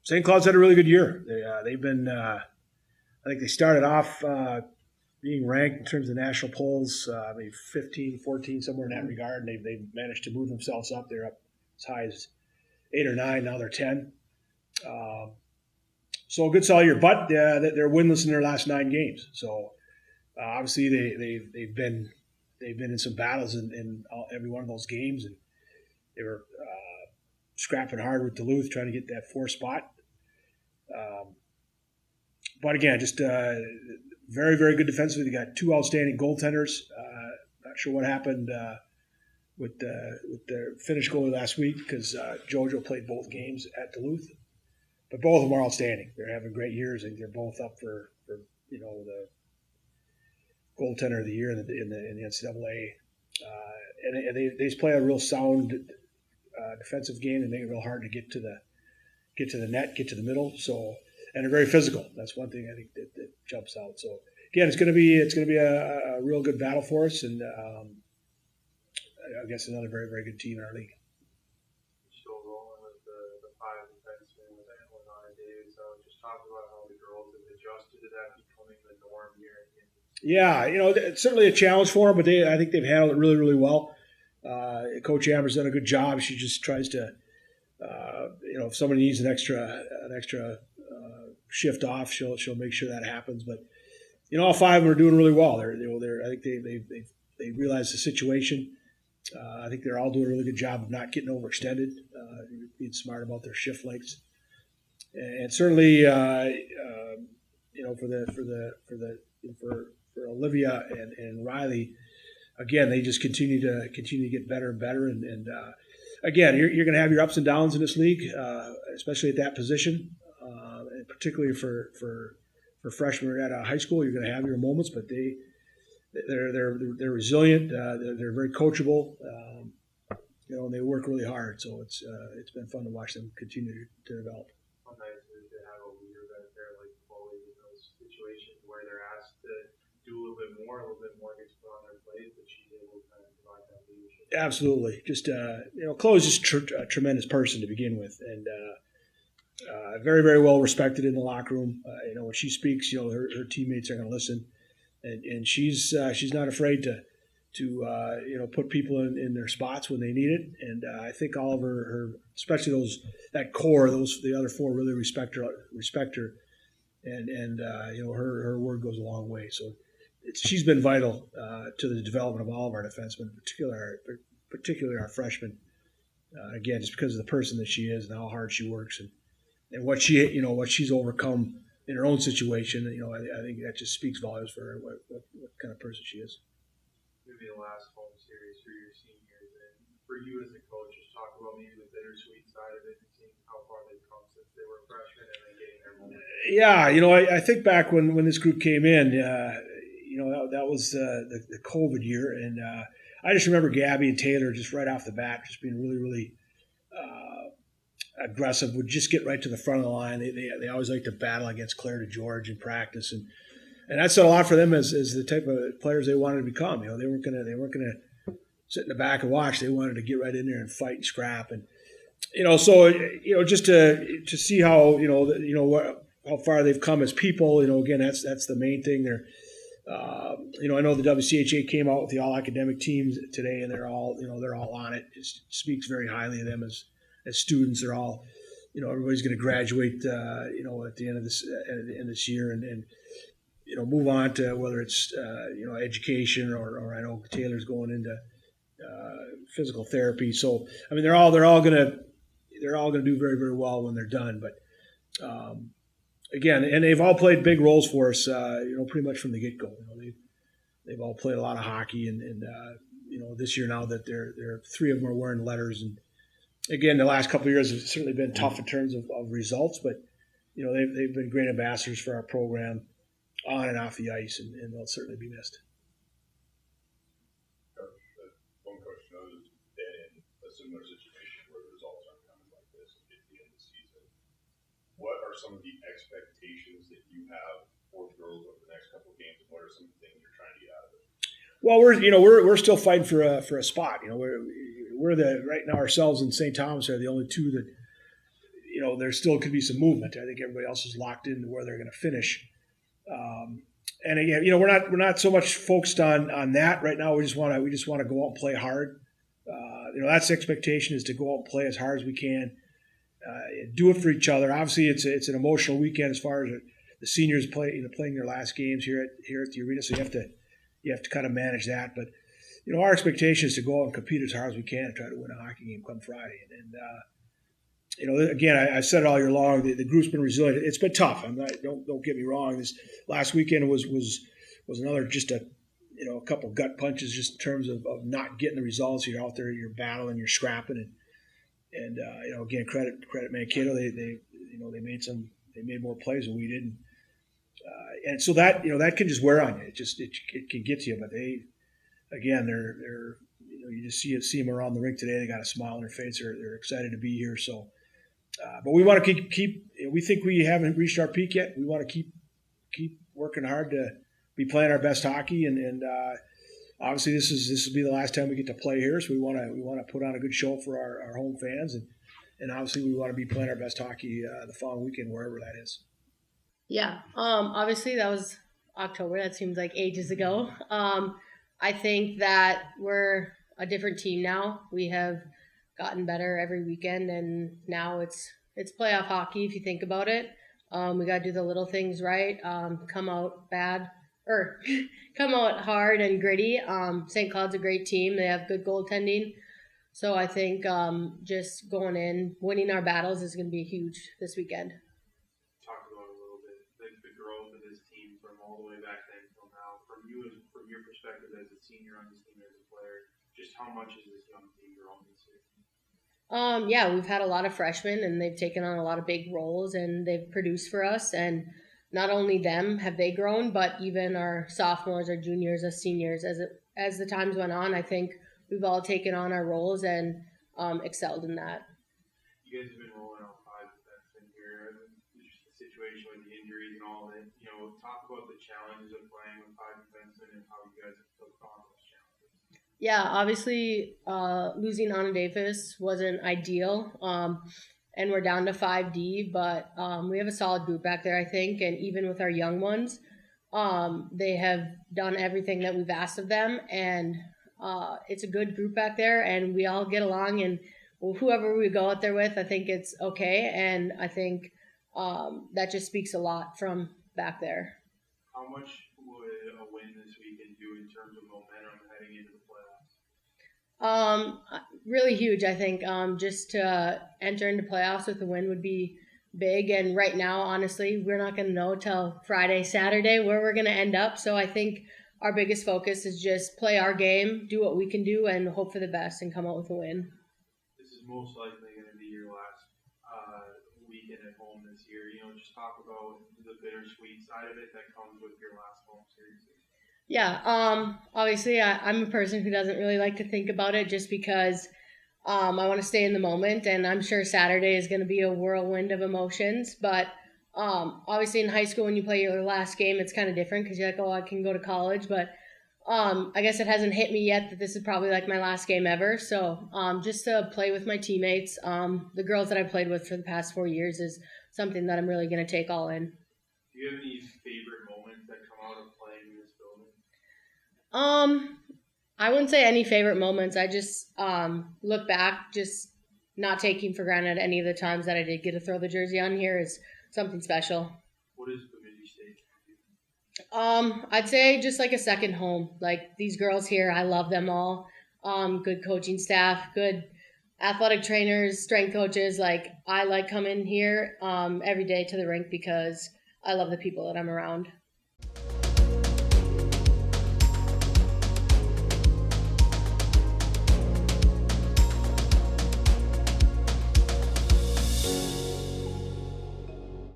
St. Cloud's had a really good year. They've been, I think they started off being ranked in terms of national polls, maybe 15, 14, somewhere in that regard. And they've managed to move themselves up. They're up as high as 8 or 9. Now they're 10. So a good solid year. But they're winless in their last 9 games. So obviously they've been in some battles in every one of those games, and they were scrapping hard with Duluth, trying to get that 4 spot. But again, just very, very good defensively. They got 2 outstanding goaltenders. Not sure what happened with the Finnish goalie last week because JoJo played both games at Duluth. But both of them are outstanding. They're having great years. I think they're both up for the goaltender of the year in the NCAA. And they just play a real sound defensive game and make it real hard to get to the net, get to the middle. So, and they're very physical. That's one thing I think that jumps out. So again, it's going to be a real good battle for us, and I guess another very, very good team in our league. Still rolling with the 5 defensemen with Alan and David. So just talk about how the girls have adjusted to that becoming the norm here. Yeah, it's certainly a challenge for them, but I think they've handled it really, really well. Coach Amber's done a good job. She just tries to, if somebody needs an extra shift off, she'll make sure that happens. But all 5 of them are doing really well. I think they realize the situation. I think they're all doing a really good job of not getting overextended, being smart about their shift lengths, and certainly, for Olivia and Riley, again, they just continue to get better and better. And again, you're going to have your ups and downs in this league, especially at that position, and particularly for freshmen at high school. You're going to have your moments, but they're resilient. They're very coachable, and they work really hard. So it's been fun to watch them continue to develop. How nice is it to have a leader that's there like Khloe in those situations where they're asked to do a little bit more gets put on their plate, but she's able to kind of provide that leadership. Absolutely. Just, Khloe's just a tremendous person to begin with, and very, very well respected in the locker room. When she speaks, her teammates are going to listen, and she's not afraid to put people in their spots when they need it. And I think all of her especially that core, the other 4 really respect her, and her word goes a long way. So she's been vital to the development of all of our defensemen, particularly our freshmen. Again, just because of the person that she is and how hard she works and what she's overcome in her own situation. I think that just speaks volumes for her, what kind of person she is. Maybe the last home series for your seniors, and for you as a coach, just talk about maybe the bittersweet side of it and seeing how far they've come since they were freshmen and then getting their moment. Yeah, I think back when this group came in, that was the COVID year, and I just remember Gabby and Taylor just right off the bat just being really, really aggressive, would just get right to the front of the line. They always like to battle against Claire DeGeorge in practice, and that said a lot for them as the type of players they wanted to become. They weren't gonna sit in the back and watch. They wanted to get right in there and fight and scrap, and just to see how how far they've come as people. Again, that's the main thing. They're I know the WCHA came out with the all academic teams today, and they're all on it. It speaks very highly of them as students. They're all everybody's going to graduate at the end of this year and move on to whether it's education or I know Taylor's going into physical therapy. So I mean they're all going to do very, very well when they're done. But again, and they've all played big roles for us. Pretty much from the get go. They've all played a lot of hockey, and this year now that they're 3 of them are wearing letters. And again, the last couple of years have certainly been tough in terms of results, but they've been great ambassadors for our program on and off the ice, and they'll certainly be missed. One question: I was in a similar situation where the results aren't coming like this at the end of the season. What are some of the expectations that you have for the girls over the next couple of games, and what are some of the things you're trying to get out of it? Well, we're still fighting for a spot. We're right now ourselves and St. Thomas are the only 2 that there still could be some movement. I think everybody else is locked into where they're going to finish. And again, we're not so much focused on that right now. We just want to go out and play hard. That's the expectation, is to go out and play as hard as we can. Do it for each other. Obviously, it's an emotional weekend as far as the seniors playing their last games here at the arena. So you have to kind of manage that. But our expectation is to go out and compete as hard as we can and try to win a hockey game come Friday. And again, I said it all year long. The group's been resilient. It's been tough. Don't get me wrong. This last weekend was another just a couple gut punches, just in terms of not getting the results. You're out there, you're battling, you're scrapping, and again, credit Mankato. They made more plays than we did, and so that can just wear on you. It can get to you. But they're you just see them around the rink today. They got a smile on their face. They're excited to be here. So, but we want to keep. We think we haven't reached our peak yet. We want to keep working hard to be playing our best hockey, and obviously this will be the last time we get to play here. So we want to put on a good show for our home fans, and obviously we want to be playing our best hockey the following weekend, wherever that is. Yeah. Obviously that was October. That seems like ages ago. I think that we're a different team now. We have gotten better every weekend, and now it's playoff hockey if you think about it. We got to do the little things right, come out hard and gritty. St. Cloud's a great team. They have good goaltending. So I think just going in, winning our battles is going to be huge this weekend. Talk about it a little bit, like the growth of this team from all the way back then till now. From your perspective as a senior on this team, as a player, just how much is this young team grown this year? Yeah, we've had a lot of freshmen, and they've taken on a lot of big roles, and they've produced for us. And not only them have they grown, but even our sophomores, our juniors, our seniors. As the times went on, I think we've all taken on our roles and excelled in that. You guys have been rolling out 5 defensemen here. Just the situation with the injuries and all that. Talk about the challenges of playing with 5 defensemen and how you guys have took on those challenges. Yeah, obviously losing Anna Davis wasn't ideal, and we're down to 5D, but we have a solid group back there, I think, and even with our young ones, they have done everything that we've asked of them, and it's a good group back there, and we all get along, and whoever we go out there with, I think it's okay, and I think that just speaks a lot from back there. How much would a win this weekend do in terms of momentum heading into the playoffs? Really huge, I think. Just to enter into playoffs with a win would be big. And right now, honestly, we're not going to know till Friday, Saturday where we're going to end up. So I think our biggest focus is just play our game, do what we can do, and hope for the best and come out with a win. This is most likely going to be your last weekend at home this year. Just talk about the bittersweet side of it that comes with your last home series. Yeah, obviously I'm a person who doesn't really like to think about it just because I want to stay in the moment, and I'm sure Saturday is going to be a whirlwind of emotions, but obviously in high school when you play your last game, it's kind of different because you're like, oh, I can go to college, but I guess it hasn't hit me yet that this is probably like my last game ever, so just to play with my teammates, the girls that I played with for the past 4 years is something that I'm really going to take all in. Do you have any favorite moments that come out of playing in this building? I wouldn't say any favorite moments. I just look back, just not taking for granted any of the times that I did get to throw the jersey on here is something special. What is Bemidji State? I'd say just like a second home. Like these girls here, I love them all. Good coaching staff, good athletic trainers, strength coaches. Like I like coming here every day to the rink because I love the people that I'm around.